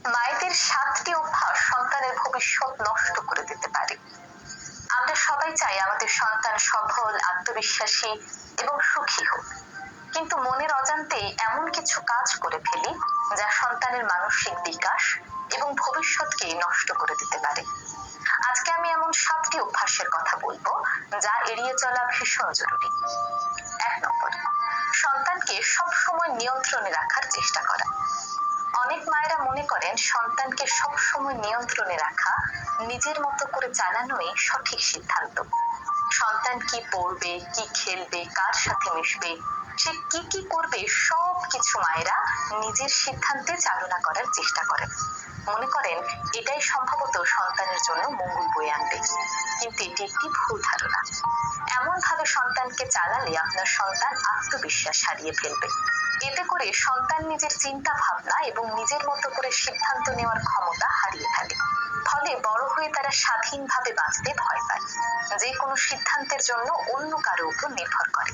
মায়েদের 7টি অভ্যাস সন্তানের ভবিষ্যৎ নষ্ট করে দিতে পারে। আমরা সবাই চাই আমাদের সন্তান সফল, আত্মবিশ্বাসী এবং সুখী হোক, কিন্তু মনের অজান্তে এমন কিছু কাজ করে ফেলি যা সন্তানের মানসিক বিকাশ এবং ভবিষ্যৎকে নষ্ট করে দিতে পারে। আজকে আমি এমন 7টি অভ্যাসের কথা বলবো যা এড়িয়ে চলা ভীষণ জরুরি। 1 নম্বর, সন্তানকে সবসময় নিয়ন্ত্রণে রাখার চেষ্টা করা। অনেক মায়েরা মনে করেন সন্তানকে সবসময় নিয়ন্ত্রণে রাখা, নিজের মতো করে চালানোই সঠিক সিদ্ধান্ত। সন্তান কি পড়বে, কি খেলবে, কার সাথে মিশবে, সে কি কি করবে, সবকিছু মায়েরা নিজের সিদ্ধান্তে চালনা করার চেষ্টা করেন। মনে করেন এটাই সম্ভবত সন্তানের জন্য মঙ্গল বয়ে আনবে, কিন্তু এটি একটি ভুল ধারণা। এমন ভাবে সন্তানকে চালালে আপনার সন্তান আত্মবিশ্বাস হারিয়ে ফেলবে। এতে করে সন্তান নিজের চিন্তা ভাবনা এবং নিজের মতো করে সিদ্ধান্ত নেওয়ার ক্ষমতা হারিয়ে ফেলে। ফলে বড় হয়ে তারা স্বাধীনভাবে বাঁচতে ভয় পায়, যে কোনো সিদ্ধান্তের জন্য অন্য কারো উপর নির্ভর করে,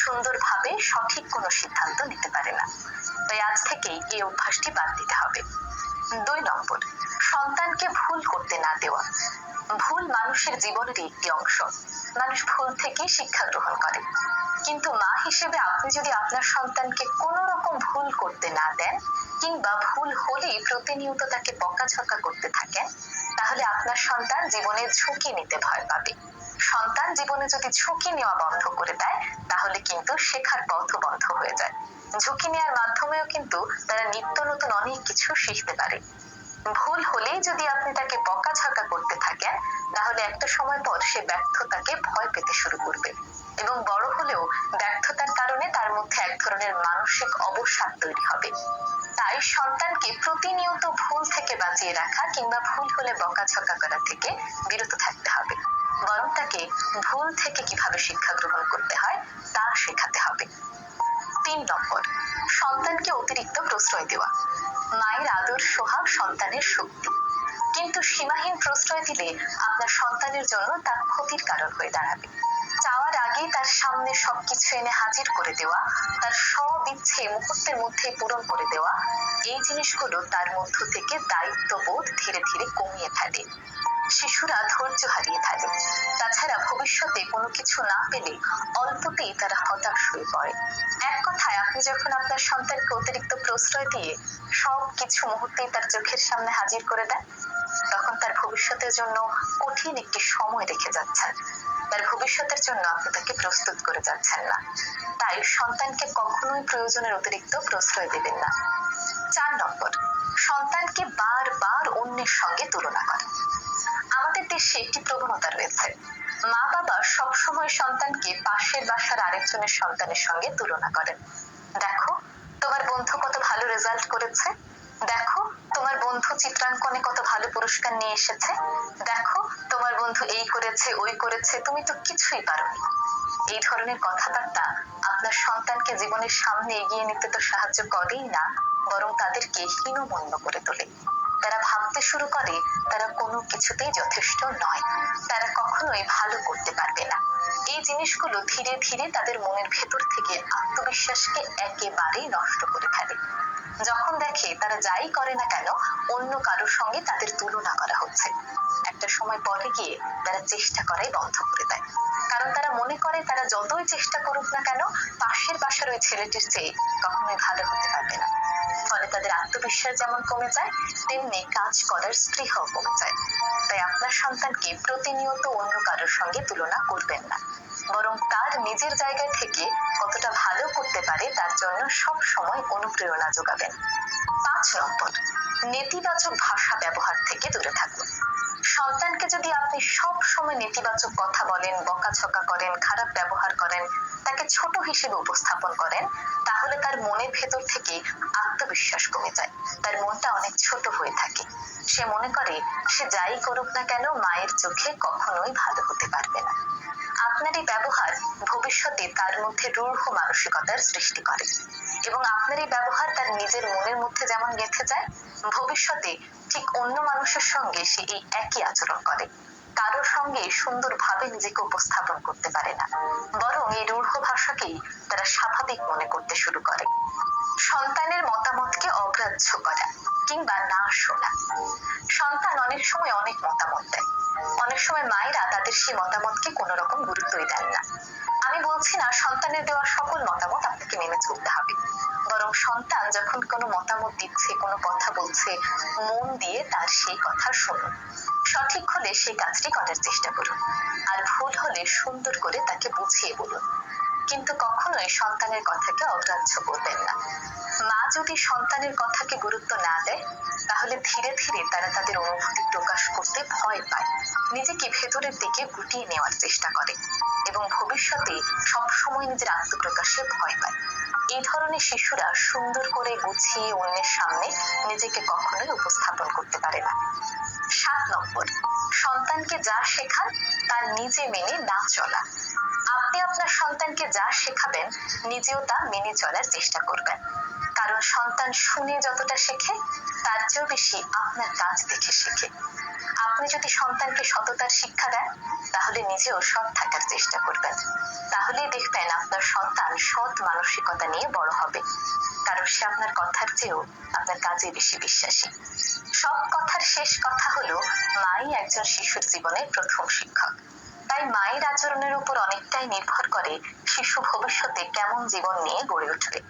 সুন্দরভাবে সঠিক কোনো সিদ্ধান্ত নিতে পারে না। তাই আজ থেকেই এই অভ্যাসটি বাদ দিতে হবে। 2 নম্বর, সন্তানকে ভুল করতে না দেওয়া। ভুল মানুষের জীবনেরই একটি অংশ। মানুষ ভুল থেকেই শিক্ষা গ্রহণ করে, কিন্তু মা হিসেবে আপনি যদি আপনার সন্তানকে কোনো রকম ভুল করতে না দেন কিংবা ভুল হলেই প্রতিনিয়ত তাকে বকাঝকা করতে থাকেন, তাহলে আপনার সন্তান জীবনে ঝুঁকি নিতে ভয় পাবে। সন্তান জীবনে যদি ঝুঁকি নেওয়া বন্ধ করে দেয়, তাহলে কিন্তু শেখার পথও বন্ধ হয়ে যায়। ঝুঁকি নেওয়ার মাধ্যমেও কিন্তু তারা নিত্য নতুন অনেক কিছু শিখতে পারে। ভুল হলেই যদি আপনি তাকে বকাঝকা করতে থাকেন, তাহলে একটা সময় পর সে ব্যর্থতাকে ভয় পেতে শুরু করবে এবং বড় হলেও ব্যর্থতার কারণে তার মধ্যে এক ধরনের মানসিক অবসাদ তৈরি হবে। তাই সন্তানকে প্রতিনিয়ত ভুল থেকে বাঁচিয়ে রাখা কিংবা ভুল হলে বকাঝকা করা থেকে বিরত থাকতে হবে, বরং তাকে ভুল থেকে কিভাবে শিক্ষা গ্রহণ করতে হয় তা শেখাতে হবে। 3 নম্বর, সন্তানকে অতিরিক্ত প্রশ্রয় দেওয়া। মায়ের আদর সোহাগ সন্তানের শক্তি, কিন্তু সীমাহীন প্রশ্রয় দিলে আপনার সন্তানের জন্য তা ক্ষতির কারণ হয়ে দাঁড়াবে। চাওয়ার আগেই তার সামনে সবকিছু এনে হাজির করে দেওয়া, তার সব ইচ্ছে মুহূর্তের মধ্যে পূরণ করে দেওয়া, এই জিনিসগুলো তার মধ্য থেকে দায়িত্ববোধ ধীরে ধীরে কমিয়ে ফেলে। শিশুরা ধৈর্য হারিয়ে ফেলে। তাছাড়া ভবিষ্যতে কোনো কিছু না পেলে অল্পতেই তারা হতাশ হয়ে পড়ে। এক কথায়, আপনি যখন আপনার সন্তানকে অতিরিক্ত প্রশ্রয় দিয়ে সবকিছু মুহূর্তেই তার চোখের সামনে হাজির করে দেন, তখন তার ভবিষ্যতের জন্য কঠিন একটি সময় রেখে যাচ্ছেন। তার ভবিষ্যতের জন্য আপনি তাকে প্রস্তুত করে যাচ্ছেন না। তাই সন্তানকে কখনোই প্রয়োজনের অতিরিক্ত প্রশ্রয় দেবেন না। 4 নম্বর, সন্তানকে বারবার অন্যের সঙ্গে তুলনা করা। আমাদের দেশে একটি প্রবণতা রয়েছে, মা বাবা সবসময় সন্তানকে পাশের বাসার আরেকজনের সন্তানের সঙ্গে তুলনা করেন। দেখো, তোমার বন্ধু কত ভালো রেজাল্ট করেছে, দেখো তোমার বন্ধু চিত্রাঙ্কনে কত ভালো পুরস্কার নিয়ে এসেছে, দেখো তোমার বন্ধু এই করেছে ওই করেছে, তুমি তো কিছুই পারোনি। এই ধরনের কথাবার্তা আপনার সন্তানকে জীবনের সামনে এগিয়ে নিতে তো সাহায্য করেই না, বরং তাদেরকে হীনমন্য করে তোলে। তারা ভাবতে শুরু করে তারা কোনো কিছুতেই যথেষ্ট নয়, তারা কখনোই ভালো করতে পারবে না। এই জিনিসগুলো ধীরে ধীরে তাদের মনের ভেতর থেকে আত্মবিশ্বাসকে একেবারেই নষ্ট করে ফেলে। যখন দেখে তারা যাই করে না কেন অন্য কারোর সঙ্গে তাদের তুলনা করা হচ্ছে, একটা সময় পরে গিয়ে তারা চেষ্টা করাই বন্ধ করে দেয়। কারণ তারা মনে করে তারা যতই চেষ্টা করুক না কেন পাশের বাসার ওই ছেলেটির চেয়ে কখনোই ভালো হতে পারবে না। ফলে তাদের আত্মবিশ্বাস যেমন কমে যায়, তেমনি কাজ করার স্পৃহাও কমে যায়। তাই আপনার সন্তানকে প্রতিনিয়ত অন্য কারোর সঙ্গে তুলনা করবেন না, বরং তার নিজের জায়গা থেকে কতটা ভালো করতে পারে তার জন্য সব সময় অনুপ্রেরণা যোগাবেন। 5 নম্বর, নেতিবাচক ভাষা ব্যবহার থেকে দূরে থাকুন। সন্তানকে যদি আপনি সব সময় নেতিবাচক কথা বলেন, বকাঝকা করেন, খারাপ ব্যবহার করেন, তাকে ছোট হিসেবে উপস্থাপন করেন, তাহলে তার মনের ভেতর থেকে আত্মবিশ্বাস কমে যায়, তার মনটা অনেক ছোট হয়ে থাকে। সে মনে করে সে যাই করুক না কেন মায়ের চোখে কখনোই ভালো হতে পারবে না। আপনার এই ব্যবহার ভবিষ্যতে তার মধ্যে রূঢ় মানসিকতার সৃষ্টি করে এবং আপনার এই ব্যবহার তার নিজের মনের মধ্যে যেমন গেঁথে যায়, ভবিষ্যতে ঠিক অন্য মানুষের সঙ্গে সে এই একই আচরণ করে। কারোর সঙ্গে সুন্দরভাবে নিজেকে উপস্থাপন করতে পারে না, বরং এই রূঢ় ভাষাকেই তারা স্বাভাবিক মনে করতে শুরু করে। সন্তানের মতামতকে অগ্রাহ্য করা। কিংবা না শোনা। সন্তান অনেক সময় অনেক মতামত দেয়, অনেক সময় মায়েরা তাদের সেই মতামতকে কোনো রকম গুরুত্বই দেন না। আমি বলছি না সন্তানের দেওয়া সকল মতামত আপনাকে মেনে চলতে হবে, বরং সন্তান যখন কোনো মতামত দিচ্ছে, কোনো কথা বলছে, মন দিয়ে তার সেই কথা শুনুন। সঠিক হলে সেই কাজটি করার চেষ্টা করুন, আর ভুল হলে সুন্দর করে তাকে বুঝিয়ে বলুন, কিন্তু কখনোই সন্তানের কথাকে অগ্রাহ্য করবেন না। মা যদি সন্তানের কথাকে গুরুত্ব না দেয়, তাহলে ধীরে ধীরে তারা তাদের অনুভূতি প্রকাশ করতে ভয় পায়, নিজেকে ভেতরের দিকে গুটিয়ে নেওয়ার চেষ্টা করে এবং ভবিষ্যতে সবসময় নিজের আত্মপ্রকাশে ভয় পায়। এই ধরনের শিশুরা সুন্দর করে গুছিয়ে অন্যের সামনে নিজেকে কখনোই উপস্থাপন করতে পারে না। 7 নম্বর, সন্তানকে যা শেখান তার নিজে মেনে না চলা। আপনি আপনার সন্তানকে যা শেখাবেন নিজেও তা মেনে চলার চেষ্টা করবেন, কারণ সন্তান শুনে যতটা শেখে তার চেয়েও বেশি আপনার কাজ দেখে শেখে। আপনি যদি সন্তানকে সততার শিক্ষা দেন, তাহলে নিজেও সৎ থাকার চেষ্টা করবেন, তাহলেই দেখবেন আপনার সন্তান সৎ মানসিকতা নিয়ে বড় হবে, কারণ সে আপনার কথার চেয়েও আপনার কাজে বেশি বিশ্বাসী। সব কথার শেষ কথা হলো, মাই একজন শিশুর জীবনের প্রথম শিক্ষক। তাই মায়ের আচরণের উপর অনেকটাই নির্ভর করে শিশু ভবিষ্যতে কেমন জীবন নিয়ে গড়ে উঠবে।